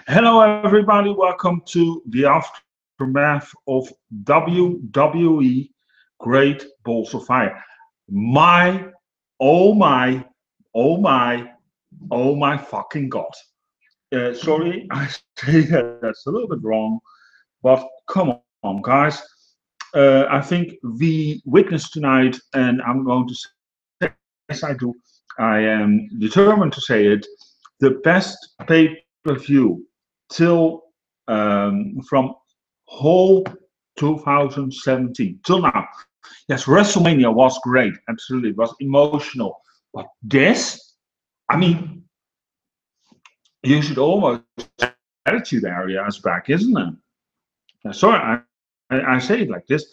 Hello, everybody. Welcome to the aftermath of WWE Great Balls of Fire. My, oh my, oh my, oh my fucking God. Sorry, I say that's a little bit wrong, but come on, guys. I think we witnessed tonight, and I'm going to say, yes, I do. I am determined to say it. The best pay-per-view till from whole 2017 till now. Yes, WrestleMania was great, absolutely, it was emotional. But this, I mean, you should almost attitude area is back, isn't it? Sorry, I say it like this.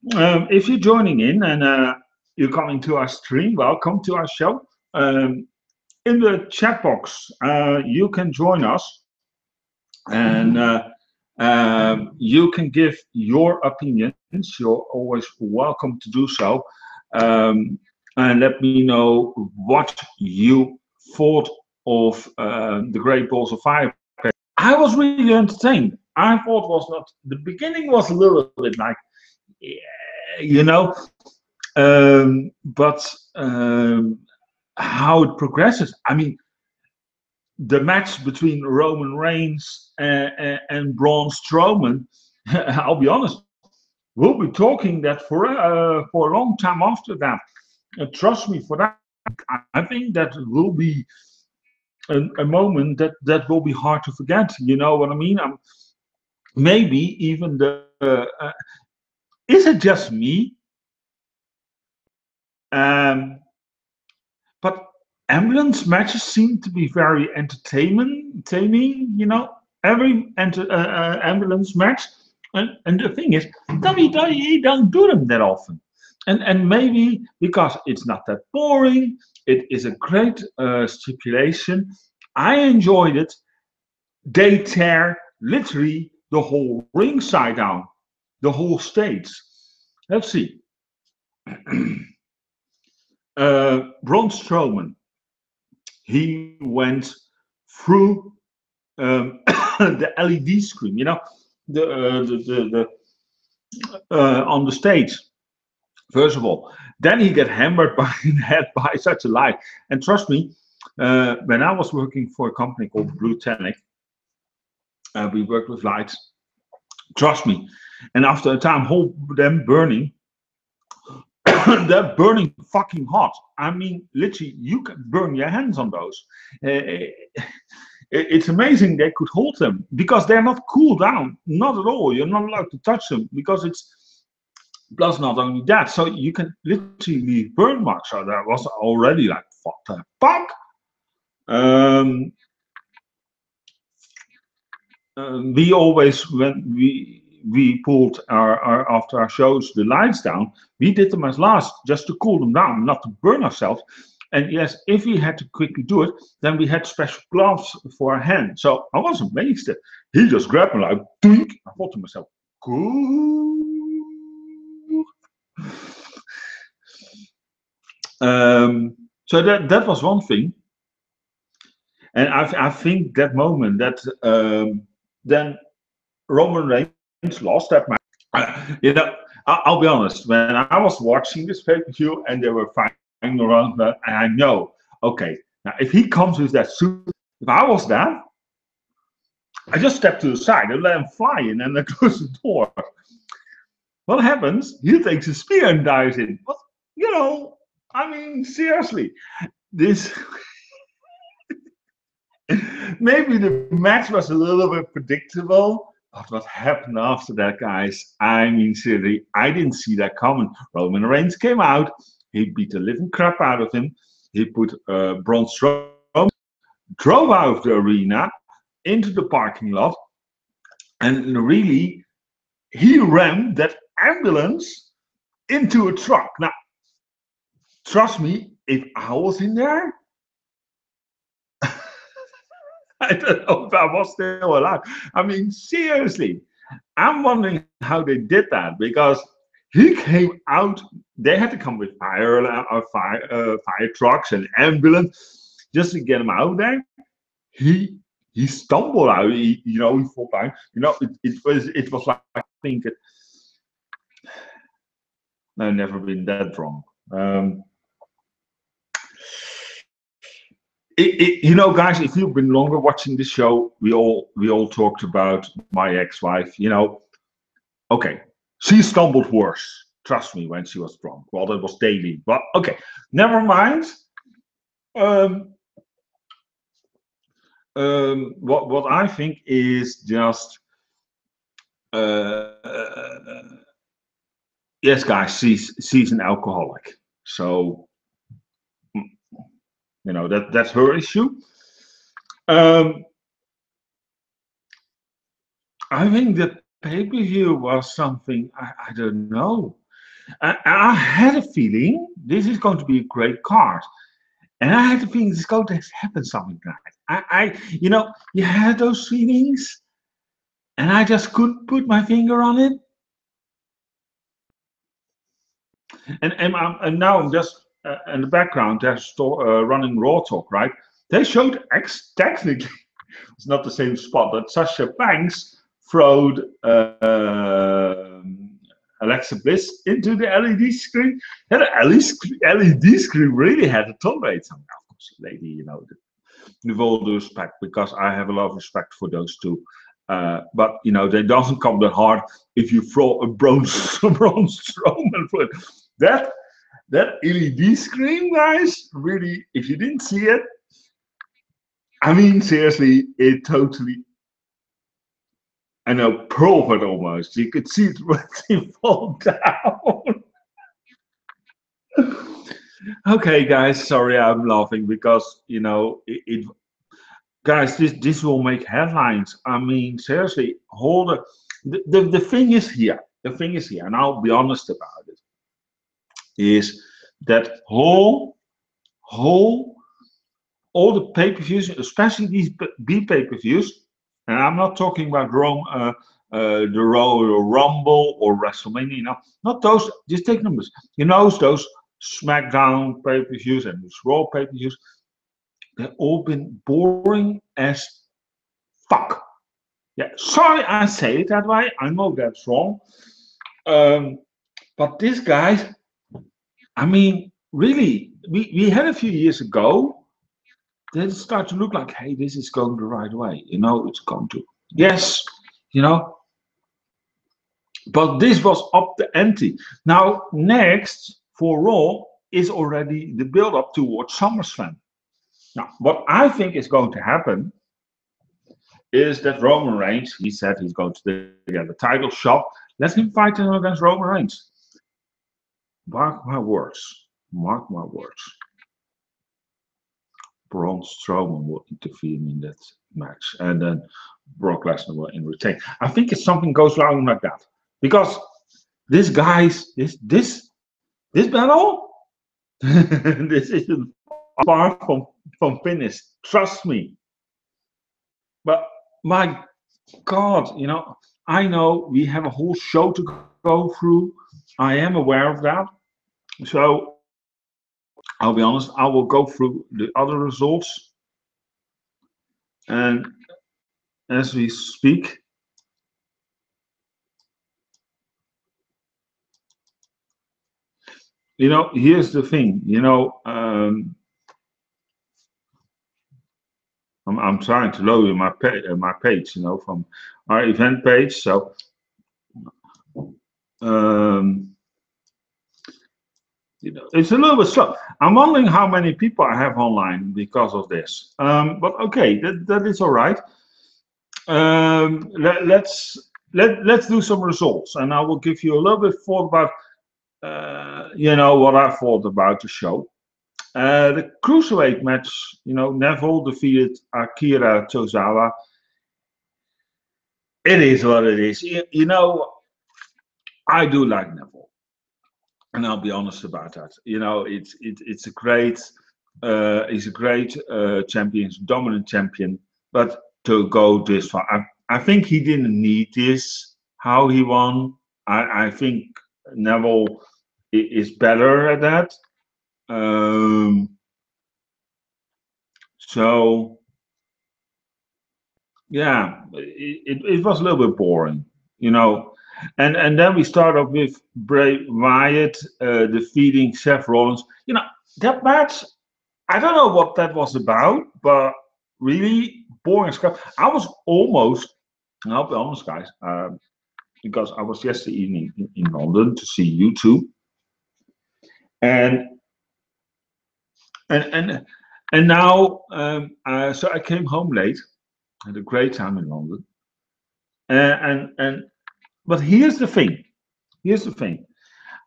If you're joining in and you're coming to our stream, welcome to our show. In the chat box, you can join us and you can give your opinions. You're always welcome to do so. And let me know what you thought of the Great Balls of Fire. I was really entertained. I thought was not the beginning was a little bit like, yeah, you know, but how it progresses. I mean, the match between Roman Reigns and Braun Strowman. I'll be honest, we'll be talking that for a long time after that. Trust me for that. I think that will be a moment that will be hard to forget. You know what I mean? Maybe even is it just me? Um, but ambulance matches seem to be very entertaining. You know, every ambulance match, and the thing is, WWE don't do them that often, and maybe because it's not that boring, it is a great stipulation. I enjoyed it. They tear literally the whole ring side down, the whole stage. Let's see. Braun Strowman, he went through the LED screen, you know, the on the stage. First of all, then he got hammered by in the head by such a light. And trust me, when I was working for a company called Blue Tonic, we worked with lights. Trust me. And after a time, whole them burning, they're burning fucking hot. I mean, literally, you can burn your hands on those. It's amazing they could hold them because they're not cooled down. Not at all. You're not allowed to touch them because it's. Plus, not only that, so you can literally leave burn marks. So that was already like, what the fuck? We always, when we pulled our after our shows the lights down, we did them as last just to cool them down, not to burn ourselves. And yes, if we had to quickly do it, then we had special gloves for our hand. So I was amazed that he just grabbed me like, doink. I thought to myself, cool. So that was one thing, and I think that moment that then Roman Reigns lost that match. You know, I'll be honest. When I was watching this pay-per-view and they were fighting around, and I know, okay, now if he comes with that suit, if I was that, I just step to the side and let him fly in, and then close the door. What happens? He takes a spear and dives in. But you know, I mean, seriously, this. Maybe the match was a little bit predictable, but what happened after that, guys? I mean, seriously, I didn't see that coming. Roman Reigns came out, he beat the living crap out of him. He put Braun Strowman, drove out of the arena into the parking lot, and really, he rammed that ambulance into a truck. Now, trust me, if I was in there, I don't know if I was still alive. I mean, seriously, I'm wondering how they did that because he came out. They had to come with fire trucks and ambulance just to get him out there. He he stumbled out. He fell down. It was like, I think I've never been that wrong. Guys, if you've been longer watching the show, we all talked about my ex-wife. Okay, she stumbled worse. Trust me, when she was drunk. Well, that was daily, but okay, never mind. What I think is just, yes, guys, she's an alcoholic, so that's her issue. I think the pay-per-view was something, I don't know. I had a feeling this is going to be a great card. And I had a feeling it's going to happen something like you had those feelings, and I just couldn't put my finger on it. And now I'm just in the background. There's running Raw Talk, right? They showed technically it's not the same spot, but Sasha Banks throwed Alexa Bliss into the LED screen. And the LED screen really had to tolerate something. Of course, lady, with all due respect, because I have a lot of respect for those two. But they doesn't come that hard if you throw a Braun Strowman for it. That LED screen, guys, really, if you didn't see it, I mean, seriously, it totally, I know, pearled almost. You could see it really fall down. Okay, guys, sorry, I'm laughing because guys, this will make headlines. I mean, seriously, the thing is here. The thing is here, and I'll be honest about it, is that all the pay-per-views, especially these B pay-per-views, and I'm not talking about the Royal Rumble or WrestleMania. Not those. Just take numbers. Those SmackDown pay-per-views and those Raw pay-per-views. They've all been boring as fuck. Yeah, sorry I say it that way. I know that's wrong. But this guys, I mean, really, we had a few years ago, then it started to look like, hey, this is going the right way. It's going to. Yes, but this was up the ante. Now, next for Raw is already the build-up towards SummerSlam. Now, what I think is going to happen is that Roman Reigns, he said he's going to get the title shot. Let him fight against Roman Reigns. Mark my words. Mark my words. Braun Strowman will interfere in that match, and then Brock Lesnar will retain. I think if something goes wrong like that, because this battle, this isn't far from finished. Trust me. But my God, I know we have a whole show to go through. I am aware of that. So I'll be honest, I will go through the other results. And as we speak, here's the thing, I'm trying to load my page, from our event page. So it's a little bit slow. I'm wondering how many people I have online because of this. But okay, that is all right. Let's do some results, and I will give you a little bit thought about what I thought about the show. The cruiserweight match, Neville defeated Akira Tozawa. It is what it is. I do like Neville, and I'll be honest about that. It's a great, he's a great champion, he's a dominant champion. But to go this far, I think he didn't need this. How he won, I think Neville is better at that. So yeah, it was a little bit boring, you know. And then we start off with Bray Wyatt defeating Seth Rollins. You know, that match, I don't know what that was about, but really boring as crap. I was almost, and I'll be honest, guys, because I was yesterday evening in London to see you two, and and and and now, so I came home late. Had a great time in London, and but here's the thing. Here's the thing.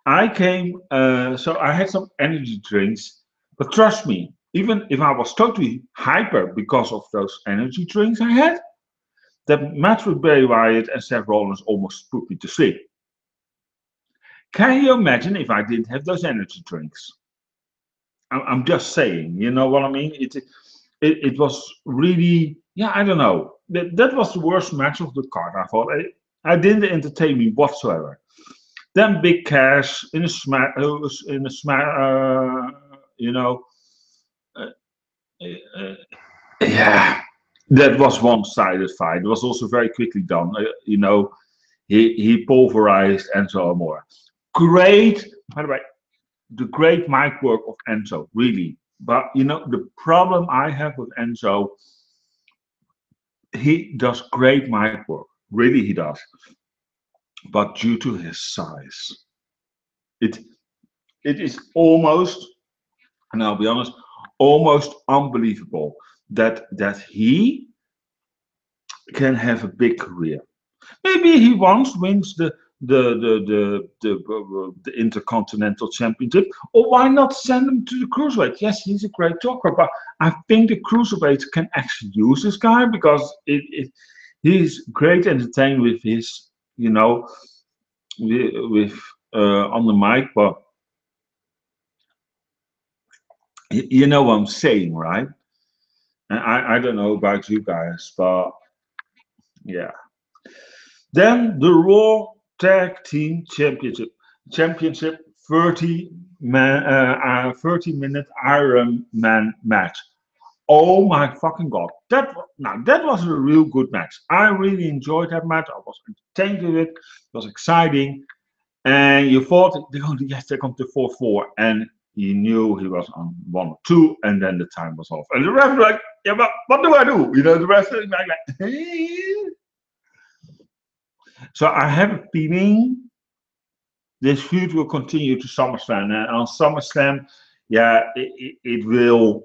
I came, so I had some energy drinks, but trust me, even if I was totally hyper because of those energy drinks I had, that match with Bray Wyatt and Seth Rollins almost put me to sleep. Can you imagine if I didn't have those energy drinks? I'm just saying, you know what I mean? It was really, yeah, I don't know. That was the worst match of the card. I thought I didn't entertain me whatsoever. Then Big Cash in a smack, you know, uh, uh, yeah, that was one-sided fight. It was also very quickly done. You know, he pulverized Enzo Amore. Great, by the way, the great mic work of Enzo, really. But you know, the problem I have with Enzo, he does great mic work. Really, he does. But due to his size, it it is almost, and I'll be honest, almost unbelievable that he can have a big career. Maybe he once wins the Intercontinental Championship, or why not send him to the cruiserweight? Yes, he's a great talker, but I think the cruiserweight can actually use this guy because he's great entertained with his, you know, with on the mic. But you know what I'm saying, right? And I don't know about you guys, but yeah. Then the Raw Tag Team Championship 30-minute Iron Man match. Oh my fucking god! That was a real good match. I really enjoyed that match. I was entertained with it. It was exciting, and you thought they're going to yes, they're going to 4-4, and you knew he was on 1-2, and then the time was off, and the ref was like, yeah, but what do I do? You know, the ref is like so I have a feeling this feud will continue to SummerSlam. And on SummerSlam, yeah, it will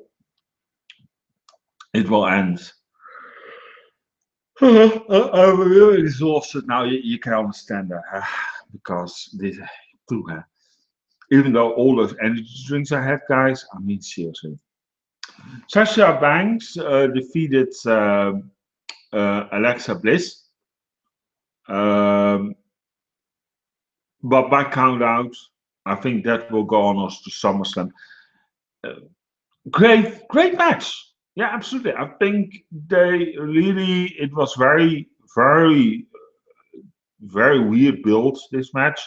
end. I'm really exhausted now. You can understand that because this, even though all those energy drinks I had, guys, I mean seriously. Sasha Banks defeated Alexa Bliss, um, but by count out, I think that will go on us to SummerSlam. Uh, great match. Yeah, absolutely. I think they really, it was very weird build this match.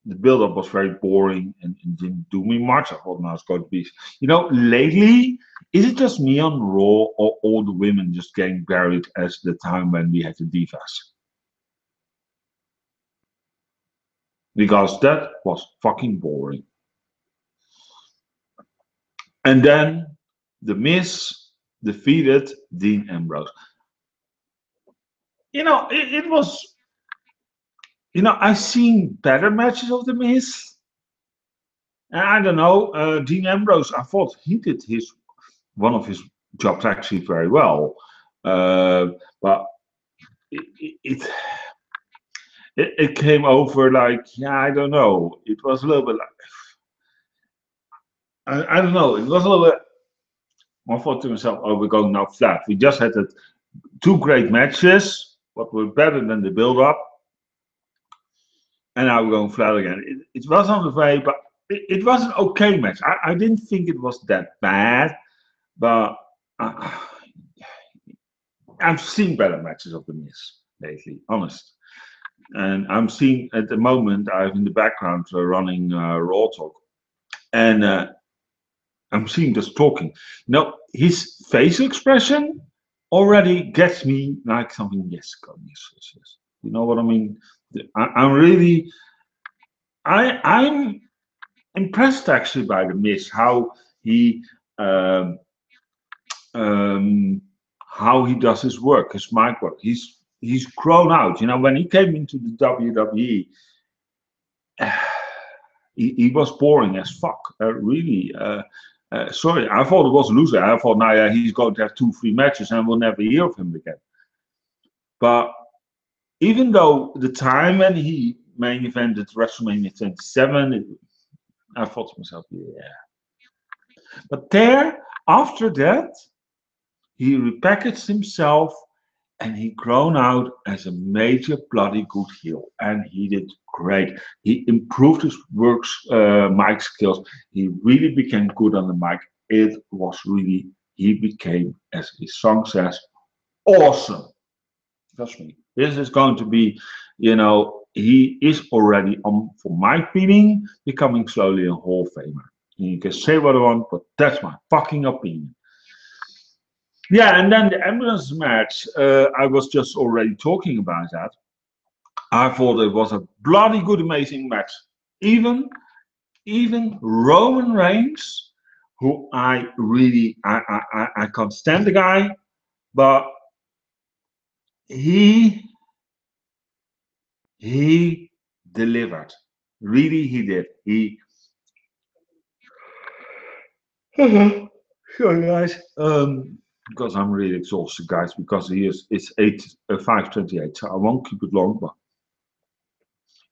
The build up was very boring and didn't do me much. I thought now it's going to be, you know, lately, is it just me on Raw or all the women just getting buried as the time when we had the divas? Because that was fucking boring. And then the Miz defeated Dean Ambrose. You know, it was, you know, I've seen better matches of the Miz. And I don't know, Dean Ambrose, I thought he did his one of his jobs actually very well. Uh, but it, it came over like, yeah, I don't know. It was a little bit like, I don't know. It was a little bit, I thought to myself, oh, we're going now flat. We just had two great matches, but were better than the build up. And now we're going flat again. It was on the way, but it was an okay match. I didn't think it was that bad, but uh, I've seen better matches of the Miz lately, honest. And I'm seeing at the moment, I've in the background running Raw Talk, and I'm seeing this talking. Now, his facial expression already gets me like something. Yes, God, yes, yes, yes. You know what I mean? I'm really, I'm impressed actually by the Miz, he um, um, how he does his work, his mic work. He's grown out. You know, when he came into the WWE, he was boring as fuck. Really. Sorry, I thought it was a loser. I thought, now yeah, he's going to have 2, 3 matches and we'll never hear of him again. But even though the time when he main evented WrestleMania 27, I thought to myself, yeah. But there, after that, he repackaged himself and he grown out as a major bloody good heel, and he did great. He improved his mic skills. He really became good on the mic. It was really, he became, as his song says, awesome. Trust me, this is going to be, you know, he is already on, for my feeling, becoming slowly a Hall of Famer. You can say what I want, but that's my fucking opinion. Yeah, and then the ambulance match, I was just already talking about that. I thought it was a bloody good, amazing match. Even even Roman Reigns, who I really I can't stand the guy, but he he delivered. Really, he did. He sorry guys. Because I'm really exhausted, guys. Because he is it's 5:28, so I won't keep it long. But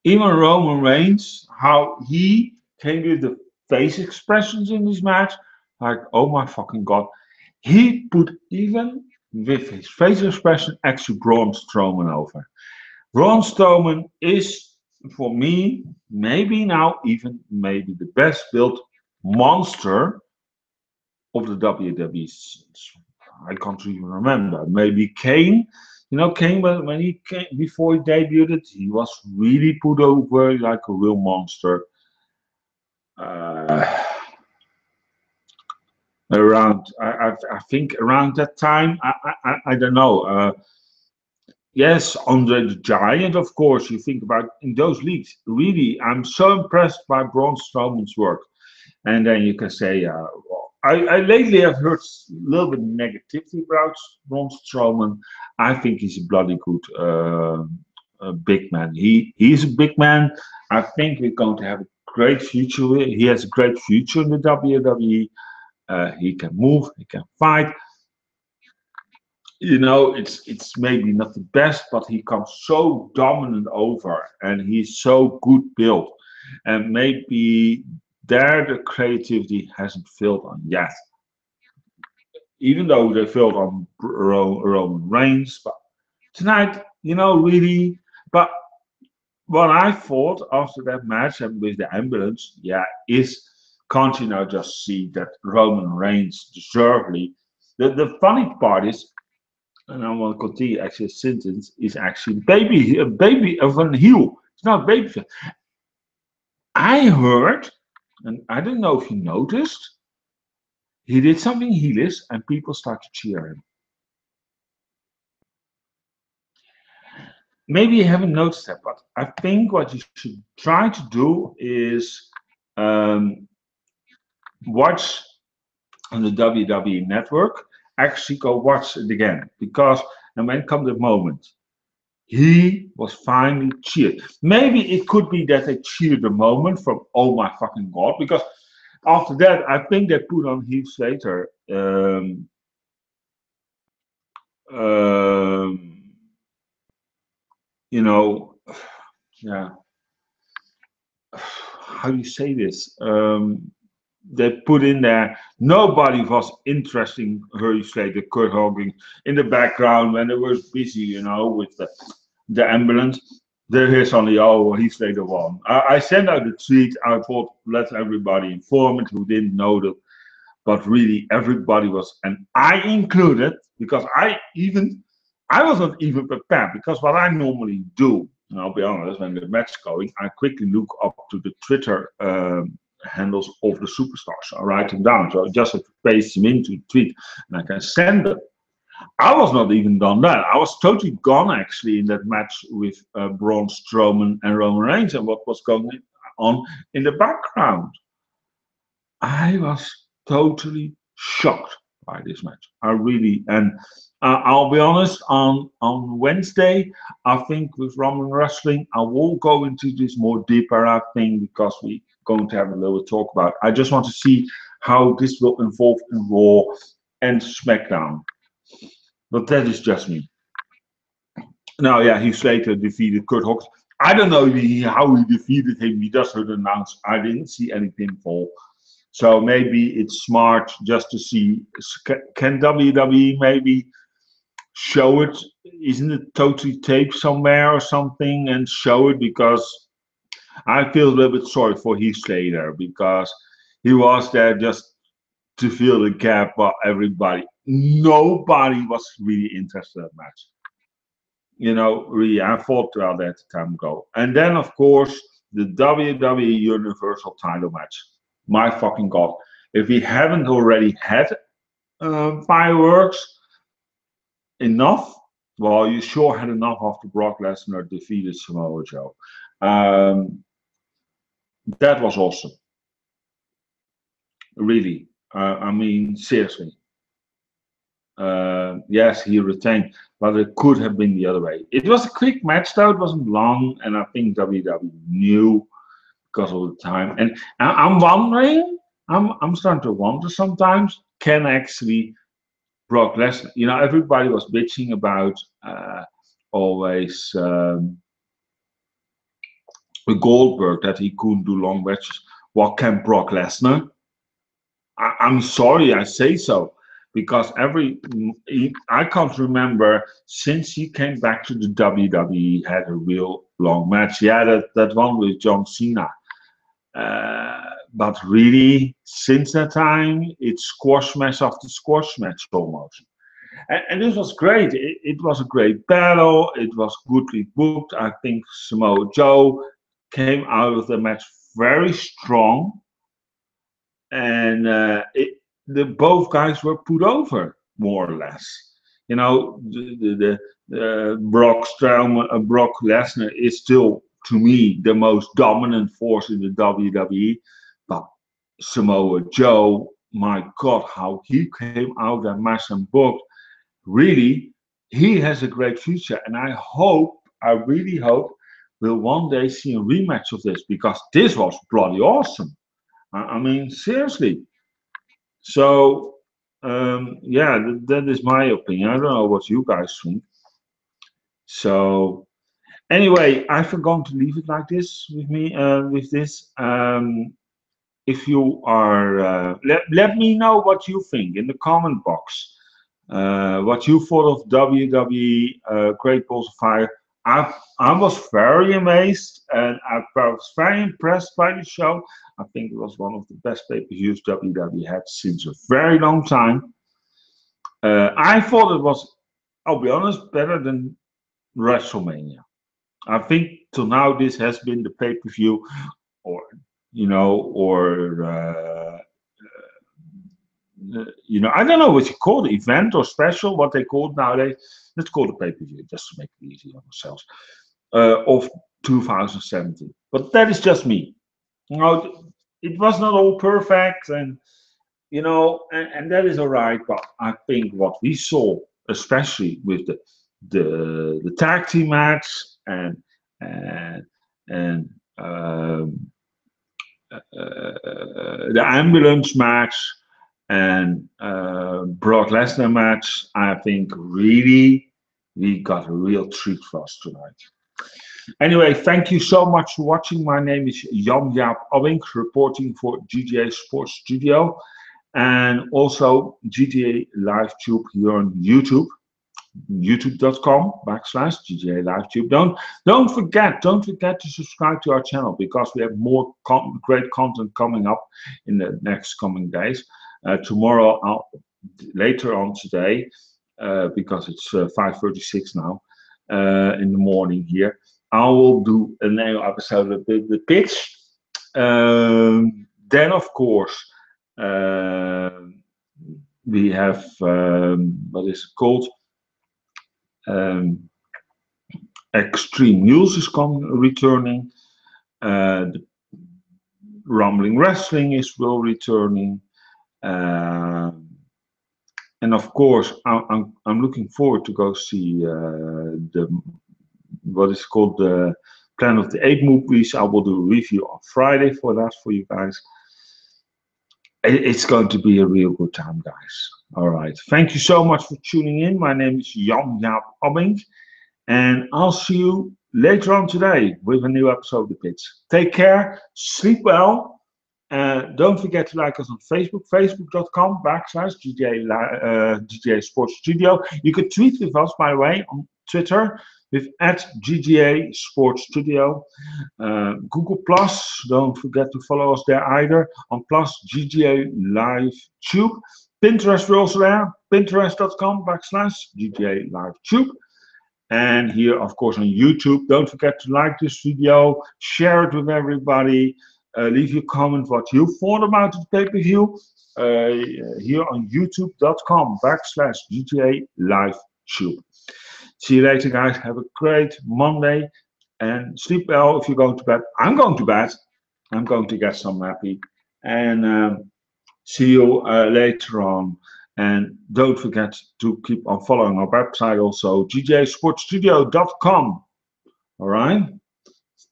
even Roman Reigns, how he came with the face expressions in this match, like, oh my fucking god. He put, even with his face expression, actually Braun Strowman over. Braun Strowman is, for me, maybe now even maybe the best built monster of the WWE. I can't even remember. Maybe Kane. You know, Kane, when he came, before he debuted, he was really put over like a real monster. Uh, around, I think around that time, I don't know. Yes, Andre the Giant, of course. You think about in those leagues. Really, I'm so impressed by Braun Strowman's work. And then you can say, well, I lately have heard a little bit of negativity about Braun Strowman. I think he's a bloody good big man. He's a big man. I think we're going to have a great future. He has a great future in the WWE. He can move, he can fight. You know, it's maybe not the best, but he comes so dominant over, and he's so good built, and maybe there the creativity hasn't failed on yet. Even though they failed on Roman Reigns, but tonight, you know, really. But what I thought after that match and with the ambulance, yeah, is, can't you now just see that Roman Reigns deservedly? The funny part is, and I want to continue actually a sentence, is actually baby, a baby of an heel. It's not baby. I heard, and I don't know if you noticed, he did something heelish and people start to cheer him. Maybe you haven't noticed that, but I think what you should try to do is um, watch on the WWE network, actually go watch it again. Because, and when comes the moment, he was finally cheered. Maybe it could be that they cheered the moment from, oh my fucking god, because after that, I think they put on Heath Slater. Um, you know, yeah, how do you say this? They put in there, nobody was interesting Heath Slater, Kurt Hogan in the background when they were busy, you know, with the ambulance. There is only, oh, Heath Slater won. I sent out a tweet. I thought, let everybody informed who didn't know that, but really everybody was, and I included, because I was not even prepared, because what I normally do, and I'll be honest, when the match is going, I quickly look up to the Twitter handles of the superstars. I write them down, so I just have to paste them into a tweet, and I can send them. I was not even done that. I was totally gone actually in that match with Braun Strowman and Roman Reigns and what was going on in the background. I was totally shocked by this match. I really, and I'll be honest, on Wednesday, I think with Roman Wrestling, I will go into this more deeper, I think, because we're going to have a little talk about. I just want to see how this will evolve in Raw and SmackDown. But that is just me. Now, yeah, Heath Slater defeated Kurt Hawkins. I don't know how he defeated him. He just heard announced. I didn't see any pinfall. So maybe it's smart just to see, can WWE maybe show it? Isn't it totally taped somewhere or something and show it? Because I feel a little bit sorry for Heath Slater because he was there just to fill the gap of everybody. Nobody was really interested in that match. You know, really, I thought about that time ago. And then, of course, the WWE Universal title match. My fucking God. If we haven't already had fireworks enough, well, you sure had enough after Brock Lesnar defeated Samoa Joe. That was awesome. Really. I mean, seriously. Yes, he retained, but it could have been the other way. It was a quick match, though. It wasn't long, and I think WWE knew because of the time. And I'm wondering, I'm starting to wonder sometimes, can actually Brock Lesnar, you know, everybody was bitching about always with Goldberg that he couldn't do long matches. What can Brock Lesnar? I'm sorry, I say so. Because I can't remember since he came back to the WWE, had a real long match. Yeah, that one with John Cena. But really, since that time, it's squash match after squash match almost. And this was great. It was a great battle. It was goodly booked. I think Samoa Joe came out of the match very strong. And both guys were put over, more or less. You know, Brock Lesnar is still, to me, the most dominant force in the WWE. But Samoa Joe, my God, how he came out that match and booked, really, he has a great future. And I really hope, we'll one day see a rematch of this because this was bloody awesome. I mean, seriously. So, yeah, that is my opinion. I don't know what you guys think. So, anyway, I think I'm going to leave it like this with me. With this, if you are, let me know what you think in the comment box. What you thought of WWE Great Balls of Fire. I was very amazed and I was very impressed by the show. I think it was one of the best pay-per-views WWE had since a very long time. I thought it was, I'll be honest, better than WrestleMania. I think till now this has been the pay-per-view, or I don't know what you call it, event or special, what they call it nowadays. Let's call it pay-per-view just to make it easy on ourselves. Of 2017. But that is just me. You know, it was not all perfect, and and that is all right. But I think what we saw, especially with the tag team match and the ambulance match and Brock Lesnar match, I think really we got a real treat for us tonight. Anyway, thank you so much for watching. My name is Jan-Jaap Abbink, reporting for GGA Sports Studio and also GGA LiveTube here on YouTube. youtube.com/GGA LiveTube. Don't forget to subscribe to our channel because we have more great content coming up in the next coming days. Tomorrow, later on today, because it's 5:36 now in the morning here, I will do a new episode of the pitch. Then, of course, we have what is it called? Um, Extreme News is returning. The Rumbling Wrestling is will returning. Uh, and of course, I'm looking forward to go see the what is called the Planet of the Apes movies. I will do a review on Friday for that for you guys. It's going to be a real good time, guys. All right. Thank you so much for tuning in. My name is Jan Jaap Abbing, and I'll see you later on today with a new episode of The Pits. Take care, sleep well, don't forget to like us on Facebook, facebook.com/GGA Sports Studio. You can tweet with us, by the way, on Twitter with @GGA Sports Studio. Google Plus, don't forget to follow us there either on Plus GGA Live Tube. Pinterest, we're also there, pinterest.com/GGA Live Tube. And here, of course, on YouTube, don't forget to like this video, share it with everybody, leave your comment what you thought about the pay-per-view here on youtube.com/GTA Live Tube. See you later, guys. Have a great Monday and sleep well if you're going to bed. I'm going to bed. I'm going to get some nappy. And see you later on. And don't forget to keep on following our website also, gjasportstudio.com. All right?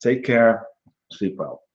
Take care. Sleep well.